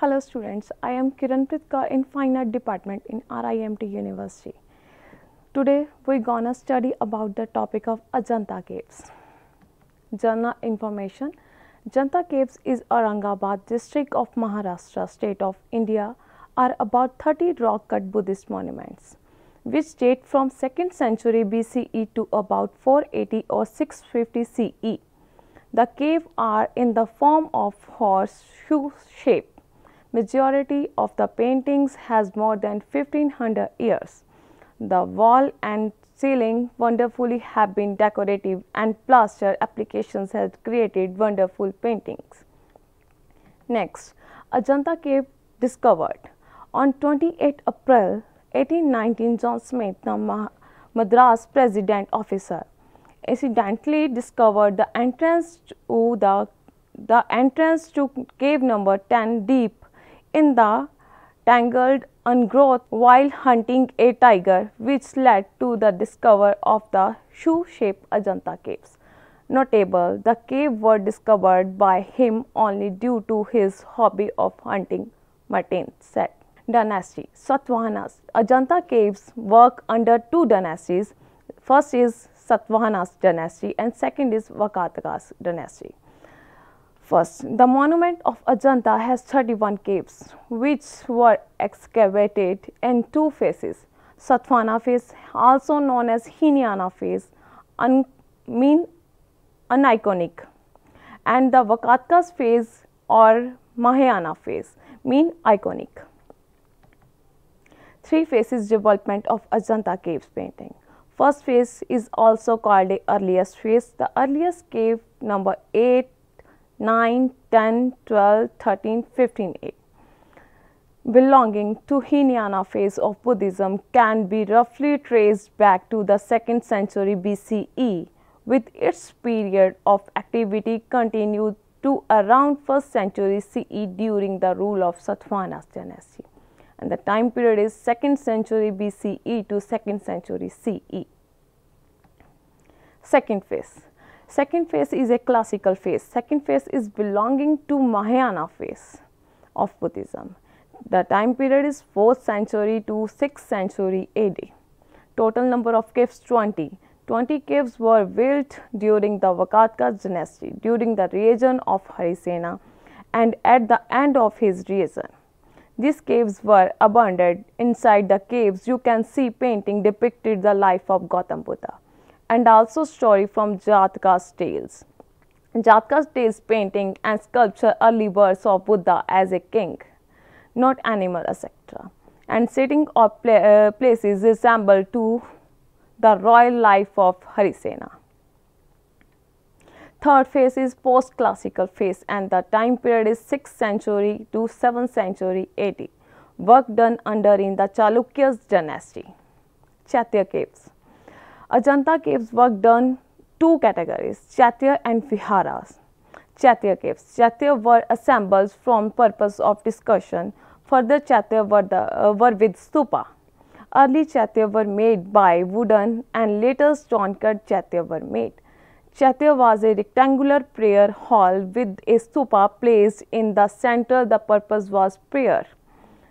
Hello students, I am Kiranpreet Kaur in Fine Art Department in RIMT University. Today we gonna study about the topic of Ajanta Caves. General information: Ajanta Caves is Aurangabad district of Maharashtra state of India are about 30 rock cut Buddhist monuments which date from 2nd century BCE to about 480 or 650 CE. The caves are in the form of horseshoe shape. Majority of the paintings has more than 1500 years. The wall and ceiling wonderfully have been decorative and plaster applications have created wonderful paintings. Next, Ajanta Cave discovered. On 28 April 1819, John Smith, the Madras president officer, accidentally discovered the entrance to cave number 10 deep in the tangled undergrowth while hunting a tiger, which led to the discovery of the shoe-shaped Ajanta caves. Notable, the cave were discovered by him only due to his hobby of hunting martins. Said. Dynasty Satavahanas. Ajanta caves work under two dynasties. First is Satavahanas dynasty and second is Vakatkas dynasty. First, the monument of Ajanta has 31 caves which were excavated in two phases. Satavahana phase, also known as Hinayana phase, mean aniconic, and the Vakatkas phase or Mahayana phase mean iconic. Three phases development of Ajanta caves painting. First phase is also called the earliest phase. The earliest cave number 8, 9, 10, 12, 13, 15, 8 belonging to Hinayana phase of Buddhism can be roughly traced back to the 2nd century BCE, with its period of activity continued to around 1st century CE during the rule of Satavahanas dynasty, and the time period is 2nd century BCE to 2nd century CE. Second phase. Second phase is a classical phase. Second phase is belonging to Mahayana phase of Buddhism. The time period is 4th century to 6th century AD. Total number of caves 20. 20 caves were built during the Vakatkas dynasty, during the reign of Harisena and at the end of his reign. These caves were abandoned. Inside the caves you can see painting depicted the life of Gautam Buddha and also story from Jataka's tales. Jataka's tales painting and sculpture early births of Buddha as a king, not animal, etc. and sitting or places resemble to the royal life of Harisena. Third phase is post-classical phase and the time period is 6th century to 7th century AD. Work done under in the Chalukyas dynasty. Chaitya caves. Ajanta caves work done two categories, Chaitya and Viharas. Chaitya caves. Chaitya were assembled from purpose of discussion. Further Chaitya were with stupa. Early Chaitya were made by wooden and later stone cut Chaitya were made. Chaitya was a rectangular prayer hall with a stupa placed in the center. The purpose was prayer.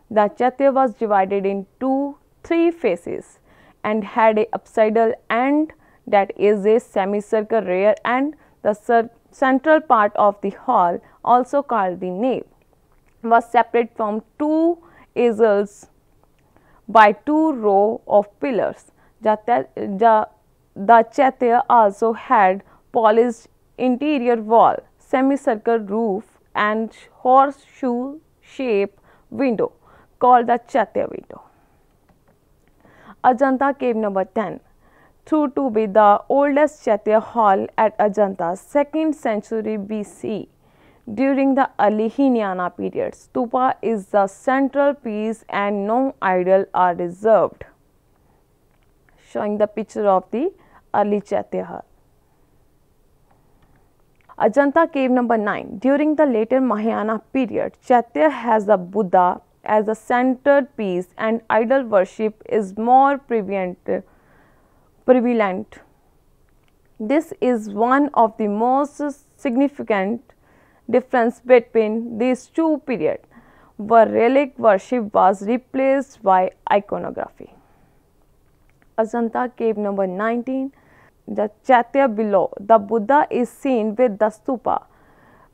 The Chaitya was divided into three phases and had a apsidal end, that is a semicircle rear, and the central part of the hall, also called the nave, was separate from two aisles by two rows of pillars. The Chaitya also had polished interior wall, semicircle roof and horseshoe shaped window called the Chaitya window. Ajanta cave number 10, thought to be the oldest Chaitya hall at Ajanta, 2nd century BC. During the early Hinayana period, stupa is the central piece and no idol are reserved. Showing the picture of the early Chaitya hall. Ajanta cave number 9. During the later Mahayana period, Chaitya has the Buddha as a centered piece and idol worship is more prevalent. This is one of the most significant difference between these two periods. where relic worship was replaced by iconography. Ajanta cave number 19. The Chaitya below, the Buddha is seen with the stupa,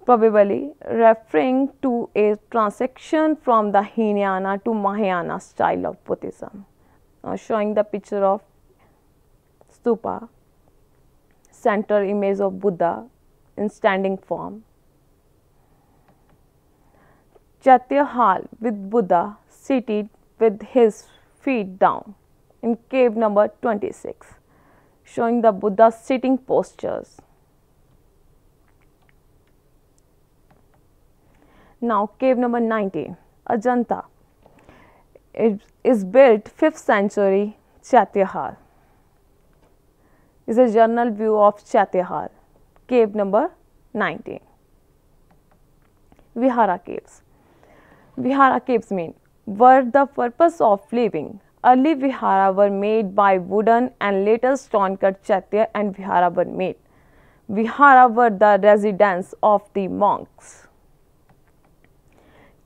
probably referring to a transition from the Hinayana to Mahayana style of Buddhism. Now showing the picture of stupa, center image of Buddha in standing form. Chaitya hall with Buddha seated with his feet down in cave number 26, showing the Buddha sitting postures. Now cave number 19, Ajanta. It is built 5th century Chaitya hall. Is a general view of Chaitya hall, cave number 19. Vihara caves. Vihara caves mean were the purpose of living. Early vihara were made by wooden and later stone cut chaitya and vihara were made. Vihara were the residence of the monks.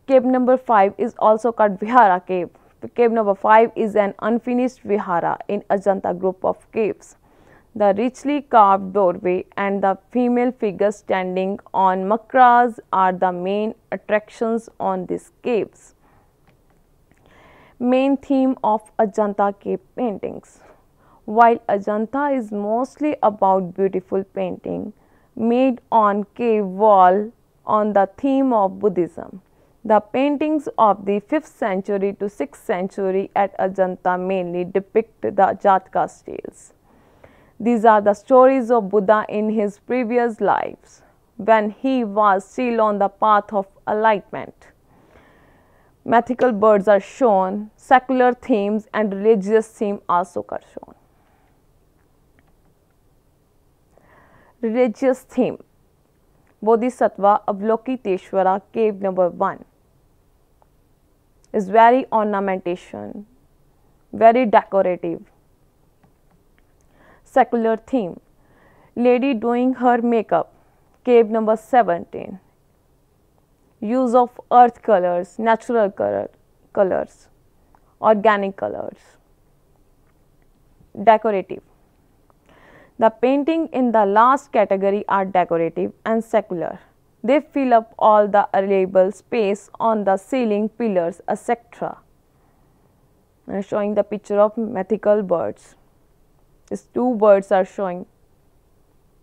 Cave number 5 is also called Vihara cave. Cave number 5 is an unfinished vihara in Ajanta group of caves. The richly carved doorway and the female figure standing on makras are the main attractions on these caves. Main theme of Ajanta cave paintings. While Ajanta is mostly about beautiful painting made on cave wall on the theme of Buddhism, the paintings of the 5th century to 6th century at Ajanta mainly depict the Jataka tales. These are the stories of Buddha in his previous lives, when he was still on the path of enlightenment. Mythical birds are shown, secular themes and religious themes also are shown. Religious theme. Bodhisattva Avalokiteshvara cave number 1 is very ornamentation, very decorative. Secular theme. Lady doing her makeup, cave number 17. Use of earth colors, natural colors, organic colors. Decorative. The painting in the last category are decorative and secular. They fill up all the available space on the ceiling, pillars, etc. I am showing the picture of mythical birds. These 2 birds are showing,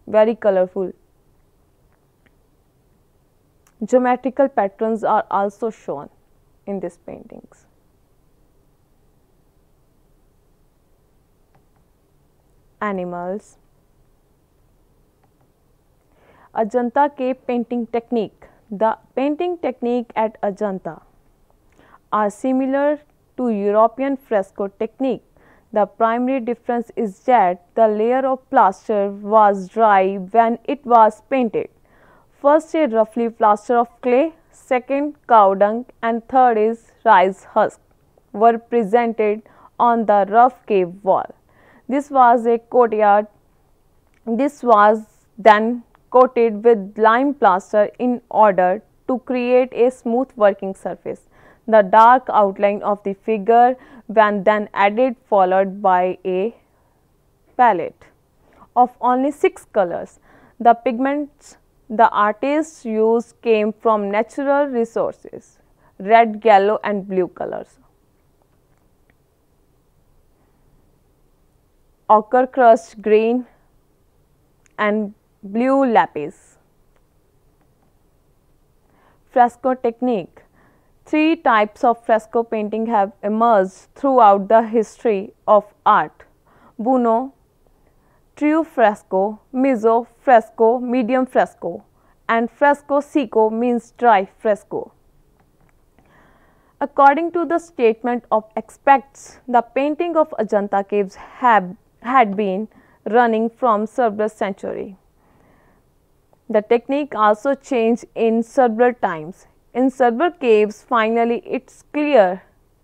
very colorful. Geometrical patterns are also shown in these paintings. Animals. Ajanta cave painting technique. The painting technique at Ajanta are similar to European fresco technique. The primary difference is that the layer of plaster was dry when it was painted. First a roughly plaster of clay, second cow dung and third is rice husk were presented on the rough cave wall. This was a courtyard. This was then coated with lime plaster in order to create a smooth working surface. The dark outline of the figure when then added followed by a palette of only 6 colors. The pigments the artists used came from natural resources, red, yellow and blue colors. Ochre crushed green and blue lapis. Fresco technique. 3 types of fresco painting have emerged throughout the history of art: Buono, true fresco, mezzo fresco, medium fresco, and fresco secco means dry fresco. According to the statement of experts, the painting of Ajanta caves had been running from several centuries. The technique also changed in several times. In several caves, finally it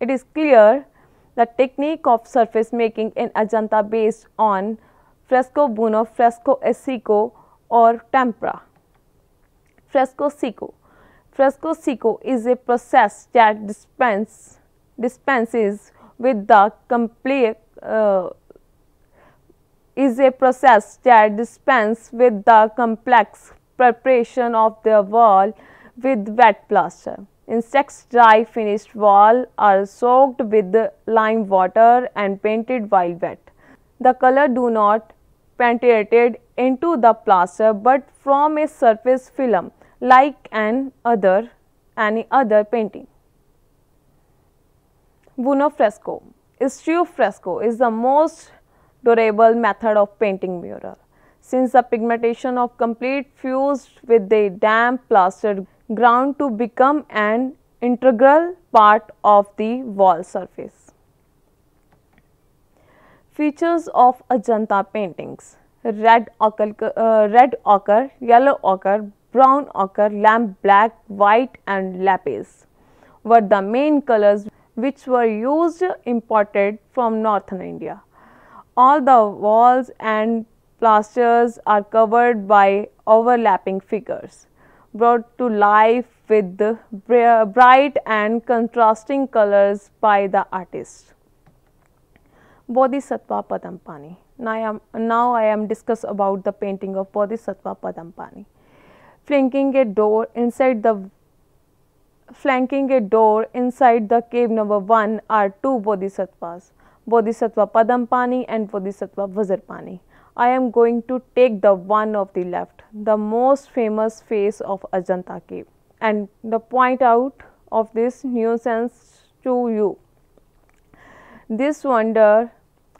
is clear the technique of surface making in Ajanta based on fresco buono, fresco secco or tempera. Fresco secco. Fresco seco is a process that dispenses with the complete complex preparation of the wall with wet plaster. Insects dry finished wall are soaked with lime water and painted while wet. The color do not penetrated into the plaster but from a surface film like any other painting. Buono fresco. Stucco fresco is the most durable method of painting mural, since the pigmentation of complete fused with the damp plaster ground to become an integral part of the wall surface. Features of Ajanta paintings: red ochre, yellow ochre, brown ochre, lamp black, white and lapis were the main colors which were used imported from northern India. All the walls and plasters are covered by overlapping figures, brought to life with bright and contrasting colors by the artist. Bodhisattva Padampani. Now I am discuss about the painting of Bodhisattva Padampani. Flanking a door inside the cave number 1 are two bodhisattvas, Bodhisattva Padampani and Bodhisattva Vajrapani. I am going to take the one of the left, the most famous face of Ajanta cave, and the point out of this nuisance to you. This wonder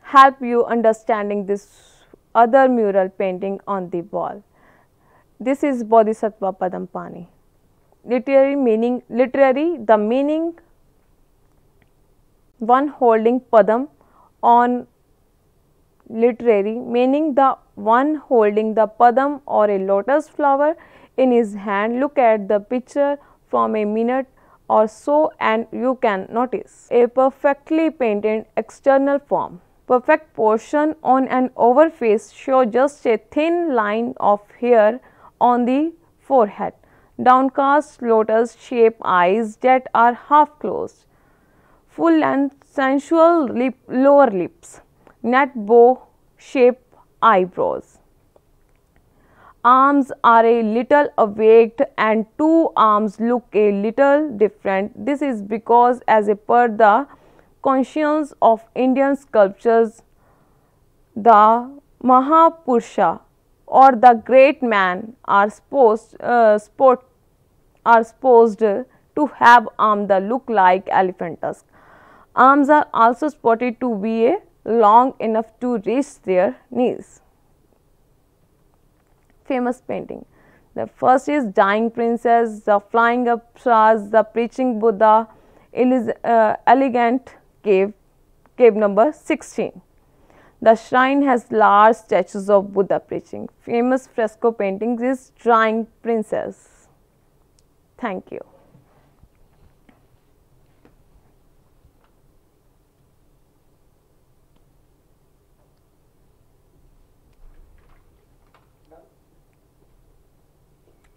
help you understanding this other mural painting on the wall. This is Bodhisattva Padampani. Literary meaning, the meaning one holding padam on literary meaning the one holding the padam or a lotus flower in his hand. Look at the picture from a minute or so and you can notice a perfectly painted external form. Perfect portion on an overface show just a thin line of hair on the forehead. Downcast lotus shaped eyes that are half closed. Full and sensual lower lips. Net bow shaped eyebrows. Arms are a little awaked and two arms look a little different. This is because as a per the conscience of Indian sculptures, the Mahapurusha or the great man are supposed to have arms that look like elephant tusk. Arms are also spotted to be long enough to reach their knees. Famous painting. The first is Dying Princess, the Flying Apsaras, the Preaching Buddha, Elegant Cave number 16. The shrine has large statues of Buddha preaching. Famous fresco paintings is Dying Princess. Thank you.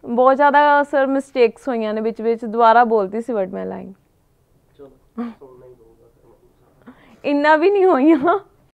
बहुत ज़्यादा sir mistakes हुई ने बिच दोबारा बोलती सी word मैं line इन्ना भी नहीं हुई